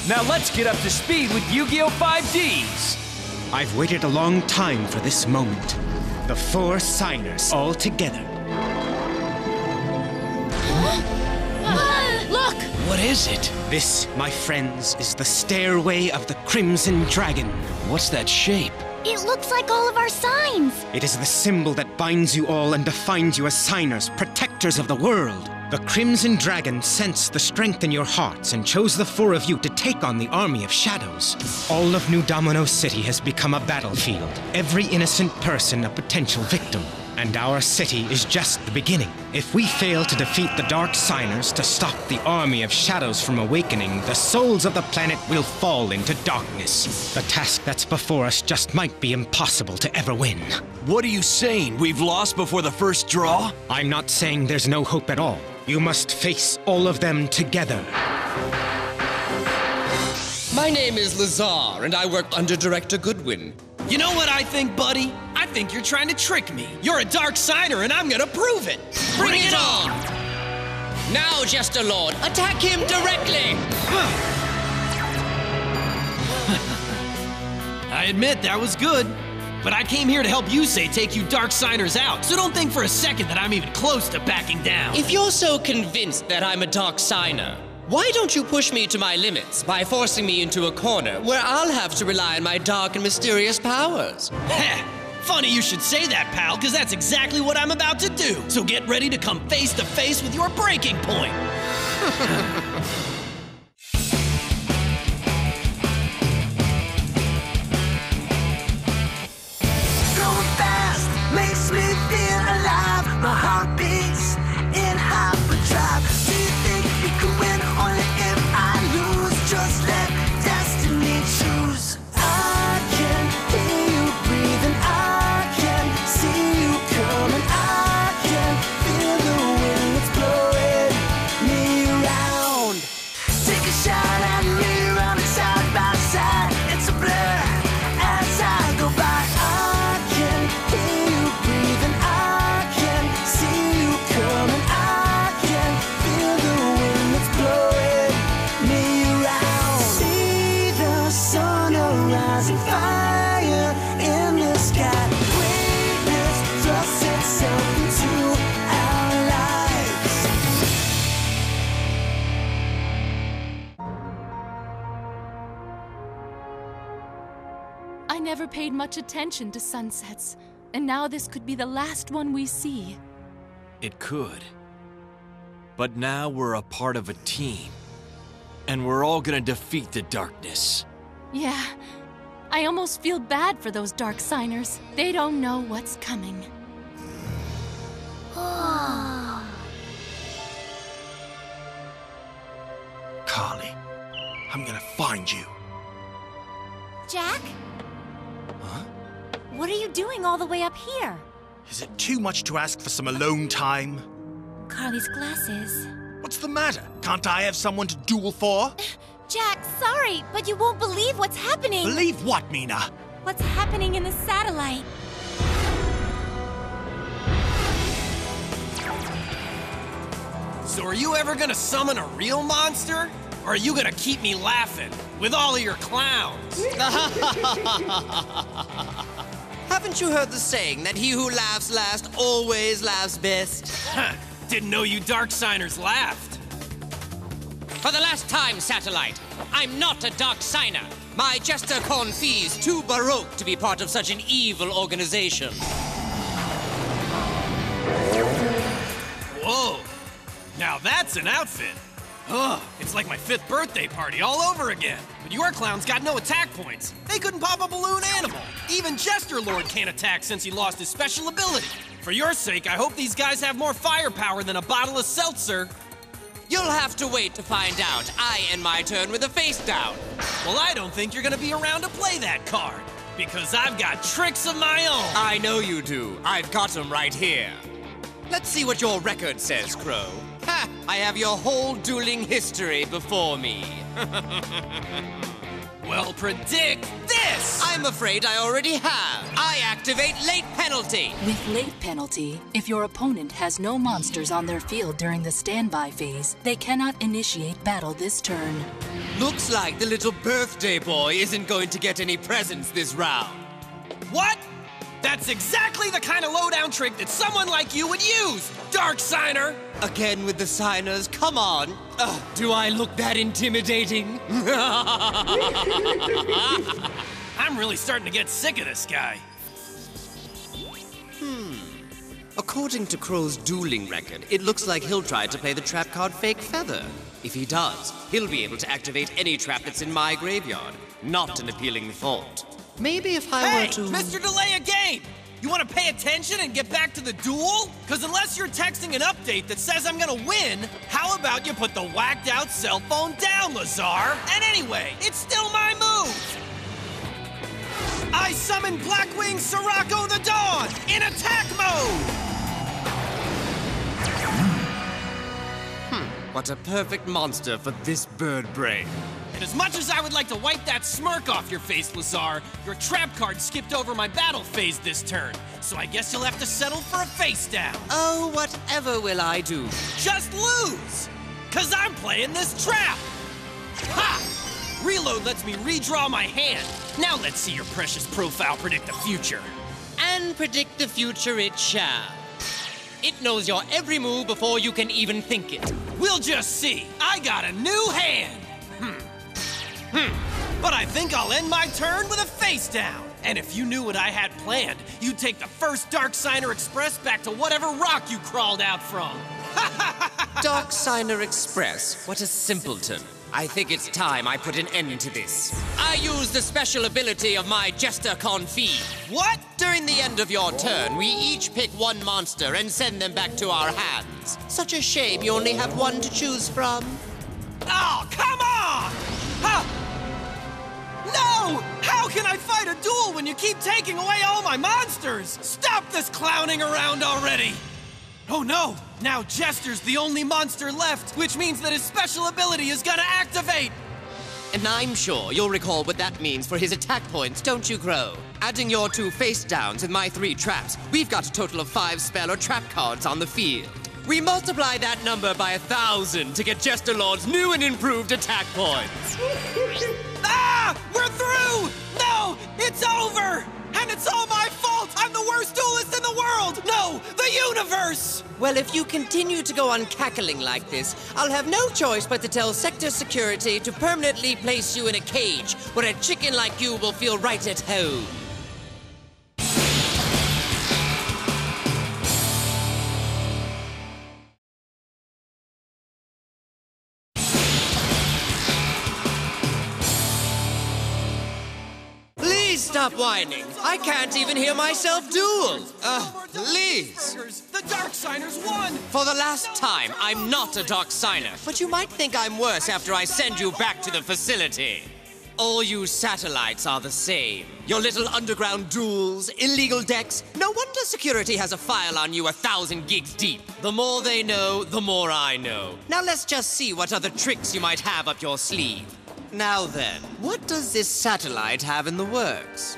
Now let's get up to speed with Yu-Gi-Oh! 5D's! I've waited a long time for this moment. The 4 signers all together. Look! What is it? This, my friends, is the stairway of the Crimson Dragon. What's that shape? It looks like all of our signs! It is the symbol that binds you all and defines you as signers, protectors of the world. The Crimson Dragon sensed the strength in your hearts and chose the 4 of you to take on the army of shadows. All of New Domino City has become a battlefield. Every innocent person a potential victim. And our city is just the beginning. If we fail to defeat the Dark Signers to stop the army of shadows from awakening, the souls of the planet will fall into darkness. The task that's before us just might be impossible to ever win. What are you saying? We've lost before the first draw? I'm not saying there's no hope at all. You must face all of them together. My name is Lazar, and I work under Director Goodwin. You know what I think, buddy? I think you're trying to trick me. You're a Dark Signer, and I'm gonna prove it. Bring it on! Now, Jester Lord, attack him directly! I admit, that was good. But I came here to help Yusei take you Dark Signers out, so don't think for a second that I'm even close to backing down. If you're so convinced that I'm a Dark Signer, why don't you push me to my limits by forcing me into a corner where I'll have to rely on my dark and mysterious powers? Heh! Funny you should say that, pal, because that's exactly what I'm about to do. So get ready to come face to face with your breaking point. Going fast makes me feel alive. My heart beats in hyperdrive. Do you think you can win? Only if I lose. Just let destiny choose. I can hear you breathing. I can see you coming. I can feel the wind that's blowing me around. Take a shot at me, running side by side. It's a blur as I go by. I can hear you breathing. I can see you coming. I can feel the wind that's blowing me around. See the sun rising, fire in the sky. Greatness thrusts itself into our lives. I never paid much attention to sunsets, and now this could be the last one we see. It could. But now we're a part of a team. And we're all gonna defeat the darkness. Yeah, I almost feel bad for those Dark Signers. They don't know what's coming. Carly, I'm gonna find you. Jack? Huh? What are you doing all the way up here? Is it too much to ask for some alone time? Carly's glasses. What's the matter? Can't I have someone to duel for? Jack, sorry, but you won't believe what's happening. Believe what, Mina? What's happening in the satellite? So are you ever gonna summon a real monster? Or are you gonna keep me laughing with all of your clowns? Haven't you heard the saying that he who laughs last always laughs best? Didn't know you Dark Signers laughed. For the last time, Satellite, I'm not a Dark Signer. My Jester Confie's too baroque to be part of such an evil organization. Whoa, now that's an outfit. Ugh, it's like my 5th birthday party all over again. But your clown's got no attack points. They couldn't pop a balloon animal. Even Jester Lord can't attack since he lost his special ability. For your sake, I hope these guys have more firepower than a bottle of seltzer. You'll have to wait to find out. I end my turn with a face down. Well, I don't think you're gonna be around to play that card. Because I've got tricks of my own. I know you do. I've got them right here. Let's see what your record says, Crow. Ha! I have your whole dueling history before me. Well, predict this! I'm afraid I already have. I activate late penalty. With late penalty, if your opponent has no monsters on their field during the standby phase, they cannot initiate battle this turn. Looks like the little birthday boy isn't going to get any presents this round. What? That's exactly the kind of lowdown trick that someone like you would use, Dark Signer! Again with the signers, come on. Do I look that intimidating? I'm really starting to get sick of this guy. According to Crow's dueling record, it looks like he'll try to play the trap card Fake Feather. If he does, he'll be able to activate any trap that's in my graveyard. Not an appealing thought. Maybe if I were to... Mr. Delay a Game! You want to pay attention and get back to the duel? Because unless you're texting an update that says I'm gonna win, how about you put the whacked out cell phone down, Lazar? And anyway, it's still my move! I summon Blackwing Sirocco the Dawn in attack mode! What a perfect monster for this bird brain. And as much as I would like to wipe that smirk off your face, Lazar, your trap card skipped over my battle phase this turn. So I guess you'll have to settle for a face down. Oh, whatever will I do? Just lose! 'Cause I'm playing this trap! Ha! Reload lets me redraw my hand. Now let's see your precious profile predict the future. And predict the future it shall. It knows your every move before you can even think it. We'll just see. I got a new hand. But I think I'll end my turn with a face down. And if you knew what I had planned, you'd take the first Dark Signer Express back to whatever rock you crawled out from. Dark Signer Express, what a simpleton. I think it's time I put an end to this. I use the special ability of my Jester Config. What? During the end of your turn, we each pick one monster and send them back to our hands. Such a shame you only have one to choose from. Oh, come on! Huh? No! How can I fight a duel when you keep taking away all my monsters? Stop this clowning around already! Oh no! Now Jester's the only monster left, which means that his special ability is gonna activate! And I'm sure you'll recall what that means for his attack points, don't you, Crow? Adding your 2 face downs and my 3 traps, we've got a total of 5 spell or trap cards on the field. We multiply that number by 1,000 to get Jester Lord's new and improved attack points. Ah! We're through! No! It's over! And it's all my fault! I'm the worst duelist in the world! No! The universe! Well, if you continue to go on cackling like this, I'll have no choice but to tell Sector Security to permanently place you in a cage where a chicken like you will feel right at home. Please stop whining. I can't even hear myself duel. Please. The Dark Signers won! For the last time, I'm not a Dark Signer, but you might think I'm worse after I send you back to the facility. All you satellites are the same. Your little underground duels, illegal decks. No wonder security has a file on you 1,000 gigs deep. The more they know, the more I know. Now let's just see what other tricks you might have up your sleeve. Now then, what does this satellite have in the works?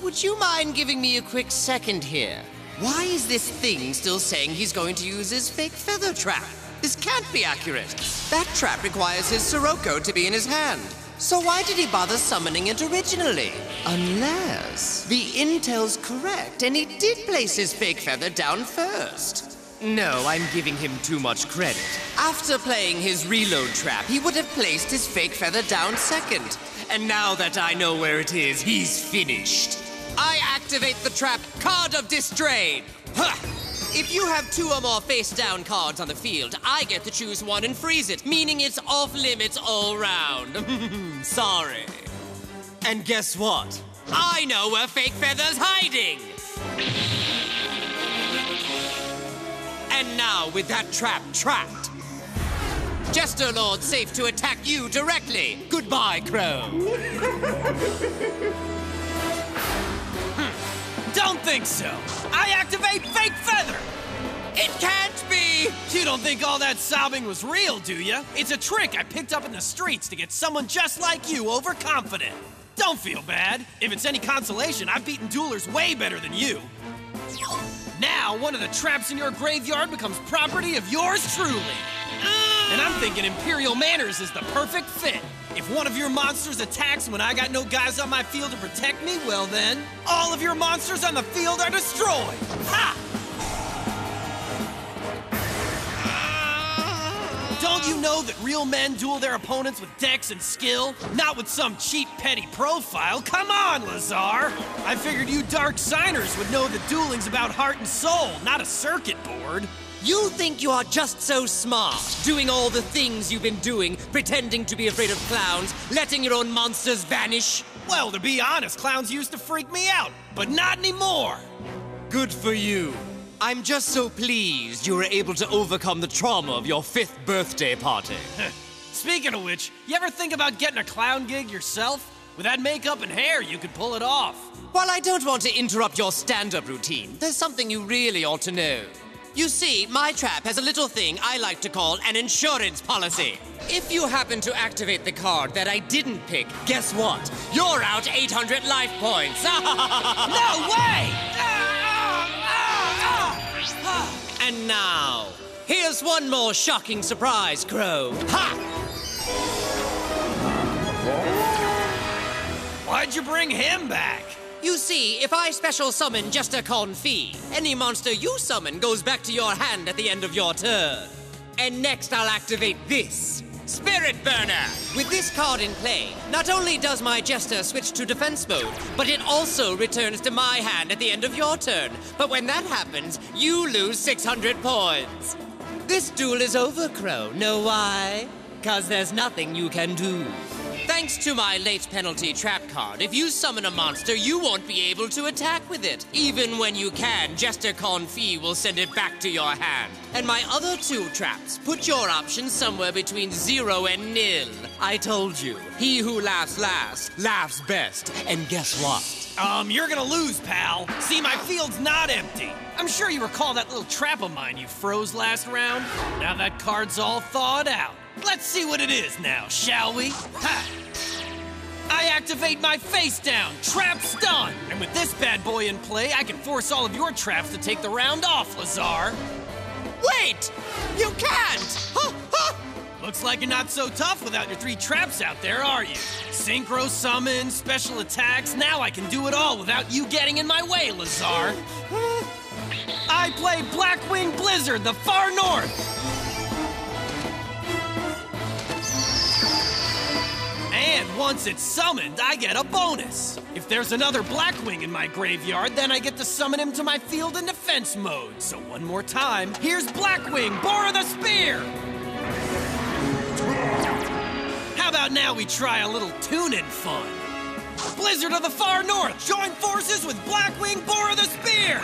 Would you mind giving me a quick second here? Why is this thing still saying he's going to use his fake feather trap? This can't be accurate. That trap requires his Sirocco to be in his hand. So why did he bother summoning it originally? Unless the intel's correct and he did place his fake feather down first. No, I'm giving him too much credit. After playing his reload trap, he would have placed his fake feather down second. And now that I know where it is, he's finished. I activate the trap Card of Distrain. Huh. If you have 2 or more face-down cards on the field, I get to choose one and freeze it, meaning it's off-limits all round. Sorry. And guess what? I know where Fake Feather's hiding! And now, with that trap trapped, Jester Lord's safe to attack you directly. Goodbye, Crow. Don't think so. I activate Fake Feather. It can't be! You don't think all that sobbing was real, do you? It's a trick I picked up in the streets to get someone just like you overconfident. Don't feel bad. If it's any consolation, I've beaten duelers way better than you. Now, one of the traps in your graveyard becomes property of yours truly. And I'm thinking Imperial Manors is the perfect fit. If one of your monsters attacks when I got no guys on my field to protect me, well then, all of your monsters on the field are destroyed. Ha! Don't you know that real men duel their opponents with dex and skill? Not with some cheap, petty profile. Come on, Lazar! I figured you dark signers would know that dueling's about heart and soul, not a circuit board. You think you are just so smart, doing all the things you've been doing, pretending to be afraid of clowns, letting your own monsters vanish? Well, to be honest, clowns used to freak me out, but not anymore. Good for you. I'm just so pleased you were able to overcome the trauma of your 5th birthday party. Speaking of which, you ever think about getting a clown gig yourself? With that makeup and hair, you could pull it off. While I don't want to interrupt your stand-up routine, there's something you really ought to know. You see, my trap has a little thing I like to call an insurance policy. If you happen to activate the card that I didn't pick, guess what? You're out 800 life points. No way! And now, here's one more shocking surprise, Crow. Ha! Why'd you bring him back? You see, if I special summon Jester Confit, any monster you summon goes back to your hand at the end of your turn. And next I'll activate this, Spirit Burner. With this card in play, not only does my Jester switch to defense mode, but it also returns to my hand at the end of your turn. But when that happens, you lose 600 points. This duel is over, Crow. Know why? 'Cause there's nothing you can do. Thanks to my late penalty trap card, if you summon a monster, you won't be able to attack with it. Even when you can, Jester Confit will send it back to your hand. And my other 2 traps, put your options somewhere between 0 and 0. I told you, he who laughs last, laughs best. And guess what? You're gonna lose, pal. See, my field's not empty. I'm sure you recall that little trap of mine you froze last round. Now that card's all thawed out. Let's see what it is now, shall we? Ha! I activate my face down, trap stun. And with this bad boy in play, I can force all of your traps to take the round off, Lazar. Wait! You can't! Ha, ha! Looks like you're not so tough without your 3 traps out there, are you? Synchro summon, special attacks, now I can do it all without you getting in my way, Lazar. I play Blackwing Blizzard, the far north. And once it's summoned, I get a bonus. If there's another Blackwing in my graveyard, then I get to summon him to my field in defense mode. So one more time, here's Blackwing, Boar of the Spear! How about now we try a little tune-in fun? Blizzard of the Far North, join forces with Blackwing, Boar of the Spear!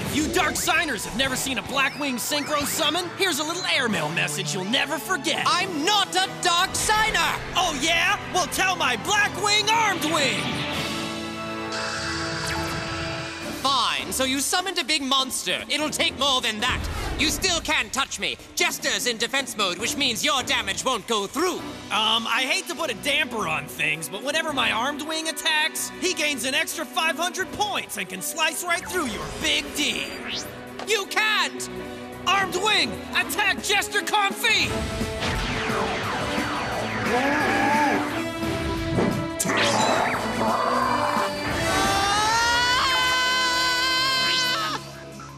If you dark signers have never seen a Blackwing synchro summon, here's a little airmail message you'll never forget. I'm not a dark signer! Oh yeah? Well, tell my Blackwing Armed Wing! Fine, so you summoned a big monster. It'll take more than that. You still can't touch me. Jester's in defense mode, which means your damage won't go through. I hate to put a damper on things, but whenever my Armed Wing attacks, he gains an extra 500 points and can slice right through your Big D. You can't! Armed Wing, attack Jester Confit!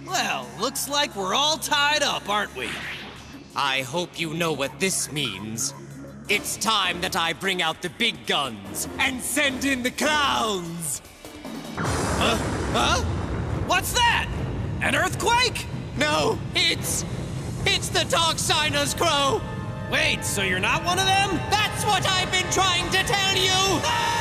Well, looks like we're all tied up, aren't we? I hope you know what this means. It's time that I bring out the big guns and send in the clowns! Huh? What's that? An earthquake? No, it's the Dark Signers, Crow! Wait, so you're not one of them? That's what I've been trying to tell you! Ah!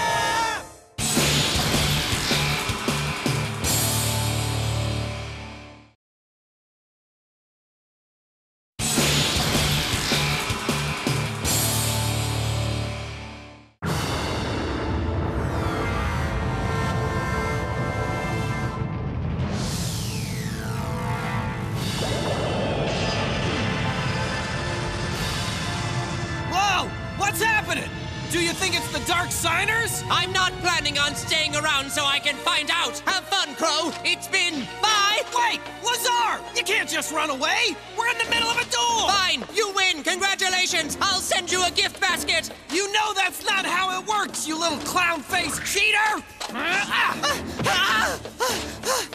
Dark Signers? I'm not planning on staying around so I can find out. Have fun, Crow. It's been... Bye! Wait! Lazar! You can't just run away! We're in the middle of a duel! Fine! You win! Congratulations! I'll send you a gift basket! You know that's not how it works, you little clown-faced cheater!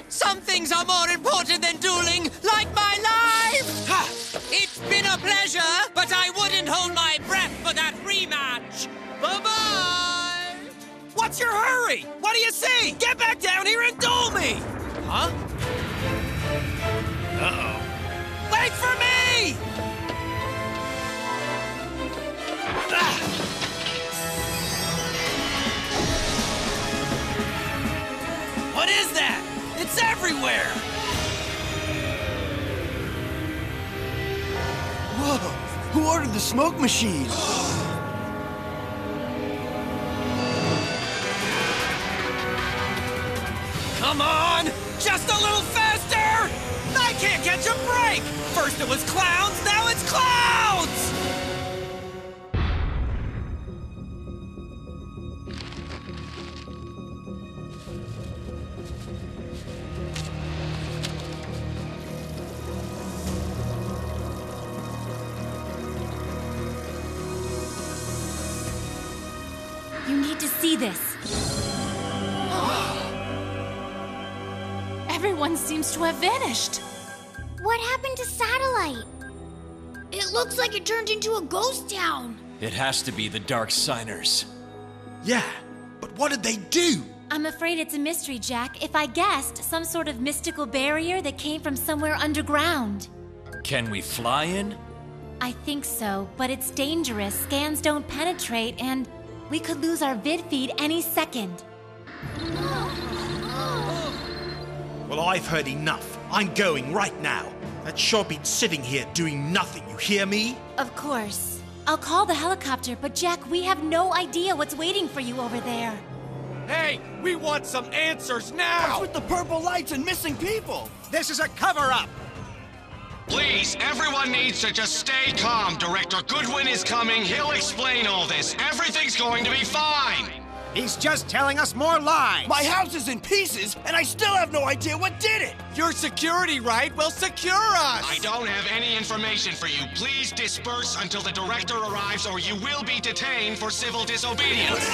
Some things are more important than dueling, like my life! It's been a pleasure, but I wouldn't hold my breath for that rematch! Bye-bye! What's your hurry? What do you see? Get back down here and duel me! Huh? Uh-oh. Wait for me! What is that? It's everywhere! Whoa! Who ordered the smoke machine? Come on! Just a little faster! I can't catch a break! First it was clowns, now it's clouds! You need to see this. Everyone seems to have vanished. What happened to Satellite? It looks like it turned into a ghost town. It has to be the Dark Signers. Yeah, but what did they do? I'm afraid it's a mystery, Jack. If I guessed, some sort of mystical barrier that came from somewhere underground. Can we fly in? I think so, but it's dangerous. Scans don't penetrate, and we could lose our vid feed any second. Well, I've heard enough. I'm going right now. That Sharpie's sitting here doing nothing, you hear me? Of course. I'll call the helicopter, but Jack, we have no idea what's waiting for you over there. Hey, we want some answers now! What's with the purple lights and missing people? This is a cover-up! Please, everyone needs to just stay calm. Director Goodwin is coming. He'll explain all this. Everything's going to be fine. He's just telling us more lies! My house is in pieces, and I still have no idea what did it! Your security, right? Well, secure us! I don't have any information for you. Please disperse until the director arrives, or you will be detained for civil disobedience.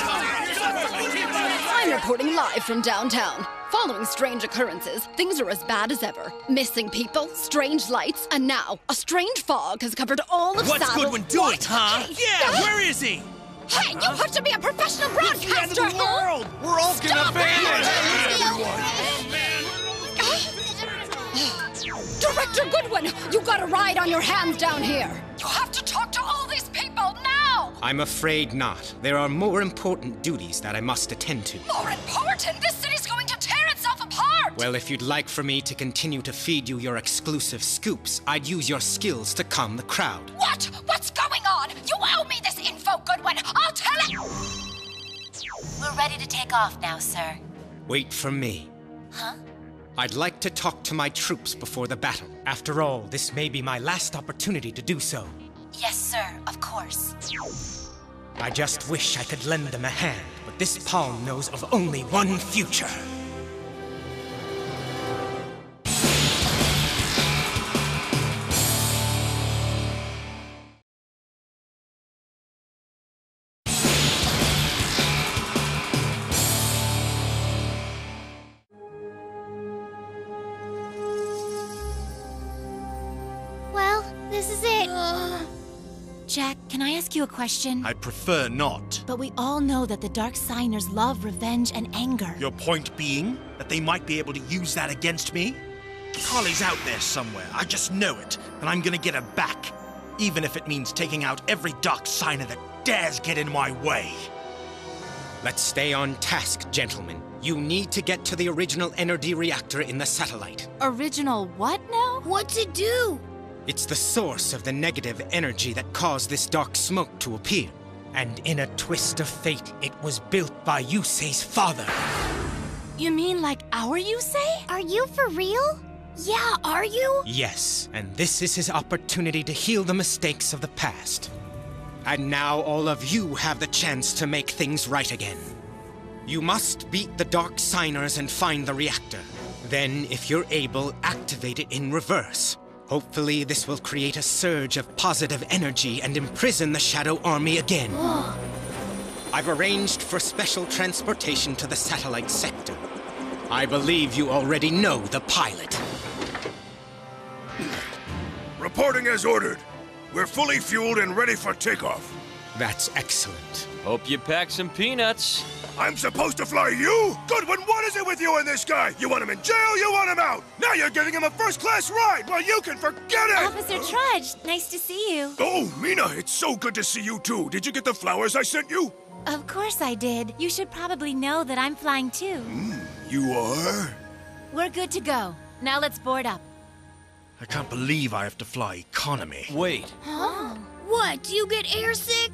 I'm reporting live from downtown. Following strange occurrences, things are as bad as ever. Missing people, strange lights, and now a strange fog has covered all of What's Saddle. Goodwin doing, What? huh? Hey, Yeah, where is he? Hey, you have to be a professional It's the end of broadcaster! the world! We're all gonna vanish! Director Goodwin, you got a ride on your hands down here. You have to talk to all these people now! I'm afraid not. There are more important duties that I must attend to. More important, this city's going to tear itself apart! Well, if you'd like for me to continue to feed you your exclusive scoops, I'd use your skills to calm the crowd. What? What's going on? You owe me this info, Goodwin. I'll tell it. We're ready to take off now, sir. Wait for me. Huh? I'd like to talk to my troops before the battle. After all, this may be my last opportunity to do so. Yes, sir, of course. I just wish I could lend them a hand, but this palm knows of only one future. Well, this is it. Jack, can I ask you a question? I'd prefer not. But we all know that the Dark Signers love revenge and anger. Your point being that they might be able to use that against me? Carly's out there somewhere, I just know it, and I'm gonna get her back. Even if it means taking out every Dark Signer that dares get in my way. Let's stay on task, gentlemen. You need to get to the original energy reactor in the satellite. Original what now? What's it do? It's the source of the negative energy that caused this dark smoke to appear. And in a twist of fate, it was built by Yusei's father. You mean like our Yusei? Are you for real? Yeah, are you? Yes, and this is his opportunity to heal the mistakes of the past. And now all of you have the chance to make things right again. You must beat the Dark Signers and find the reactor. Then, if you're able, activate it in reverse. Hopefully, this will create a surge of positive energy and imprison the Shadow Army again. I've arranged for special transportation to the satellite sector. I believe you already know the pilot. Reporting as ordered. We're fully fueled and ready for takeoff. That's excellent. Hope you pack some peanuts. I'm supposed to fly you? Goodwin, what is it with you and this guy? You want him in jail, you want him out! Now you're giving him a first-class ride! Well, you can forget it! Officer Trudge, nice to see you. Oh, Mina, it's so good to see you, too. Did you get the flowers I sent you? Of course I did. You should probably know that I'm flying too. You are? We're good to go. Now let's board up. I can't believe I have to fly economy. Wait. Huh? What? Do you get airsick?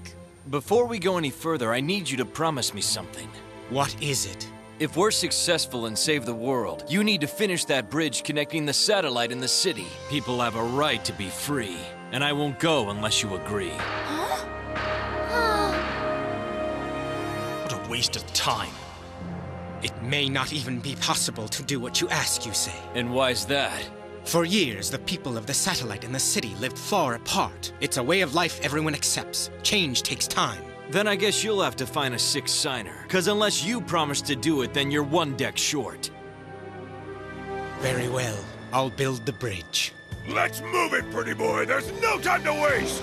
Before we go any further, I need you to promise me something. What is it? If we're successful and save the world, you need to finish that bridge connecting the satellite and the city. People have a right to be free, and I won't go unless you agree. What a waste of time. It may not even be possible to do what you ask, you say. And why's that? For years, the people of the satellite and the city lived far apart. It's a way of life everyone accepts. Change takes time. Then I guess you'll have to find a sixth signer. Because unless you promise to do it, then you're one deck short. Very well. I'll build the bridge. Let's move it, pretty boy. There's no time to waste.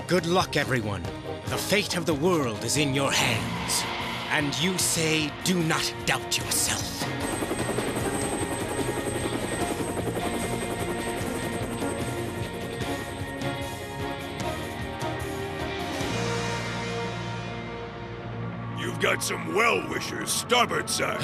Good luck, everyone. The fate of the world is in your hands. And you say, do not doubt yourself. You've got some well-wishers, starboard side.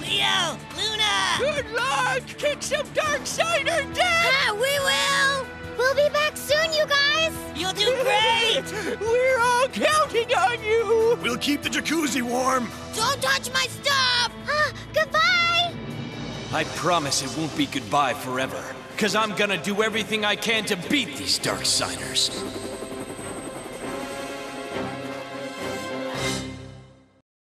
Leo! Luna! Good luck! Kick some Dark Signer dead! We will! We'll be back soon, you guys! You'll do great! We're all counting on you! We'll keep the jacuzzi warm. Don't touch my stuff! Goodbye! I promise it won't be goodbye forever. Because I'm gonna do everything I can to beat these Dark Signers.